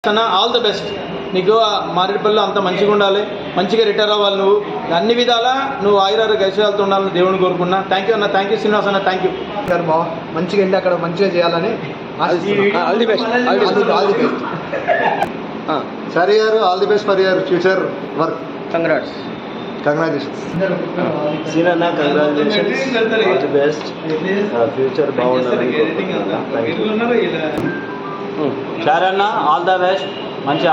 అన్న all the best. నీకు మారేడుపల్లిలో అంత మంచిగా ఉండాలి, మంచిగా రిటైర్ అవ్వాలి, నువ్వు అన్ని విధాలా నువ్వు ఆయురారు గైశాలతో ఉండాలని దేవుని కోరుకున్నా. థ్యాంక్ యూ అన్న, థ్యాంక్ యూ శ్రీనివాస్ అన్న, థ్యాంక్ యూ గారు. బాగా మంచిగా వెళ్ళి అక్కడ మంచిగా చేయాలని ఆల్ ది బెస్ట్. సరే గారు, all the best for your future work. Congrats. Congratulations. సీనన్న, congratulations, all the best. Future బాగుండాలని చారన్న, ఆల్ ద బెస్ట్. మంచి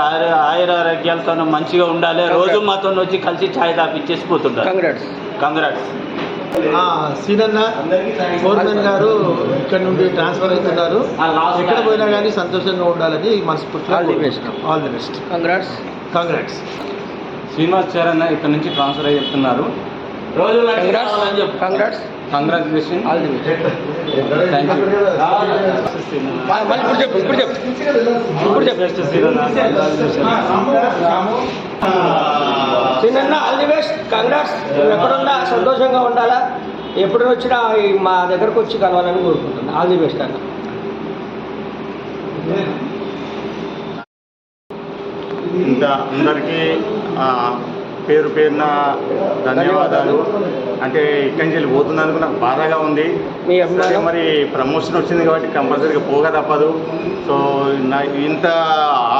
ఆయురారోగ్యాలతో మంచిగా ఉండాలి. రోజు మాతో వచ్చి కలిసి ఛాయ్ తాపిచ్చేసి పోతుంటారు. కంగ్రాట్స్. సీనన్న ఫోర్మెన్ గారు ఇక్కడ నుండి ట్రాన్స్ఫర్ అవుతున్నారు. ఎక్కడ పోయినా కానీ సంతోషంగా ఉండాలని మనస్ఫూర్తిగా all the best. All the best. Congrats. Srinivas చారన్న ఇక్కడ నుంచి ట్రాన్స్ఫర్ అయ్యి వెళ్తున్నారు. రోజు congrats. Congratulation, all the best. Thank you. ఇప్పుడు చెప్పు. చిన్న ఆల్ ది బెస్ట్. కంగ్రాట్స్. నువ్వు ఎక్కడున్నా సంతోషంగా ఉండాలా, ఎప్పుడు వచ్చినా మా దగ్గరకు వచ్చి కలవాలని కోరుకుంటున్నాను. ఆల్ ది బెస్ట్ అన్న. ఇంకా అందరికీ పేరు పేరున ధన్యవాదాలు. అంటే ఇక్కడి నుంచి వెళ్ళిపోతున్నందుకు నాకు బాధగా ఉంది. సరే, మరి ప్రమోషన్ వచ్చింది కాబట్టి కంపల్సరీగా పోగా తప్పదు. సో ఇంత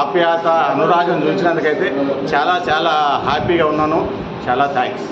ఆప్యాయత, అనురాగం చూసినందుకైతే చాలా చాలా హ్యాపీగా ఉన్నాను. చాలా థ్యాంక్స్.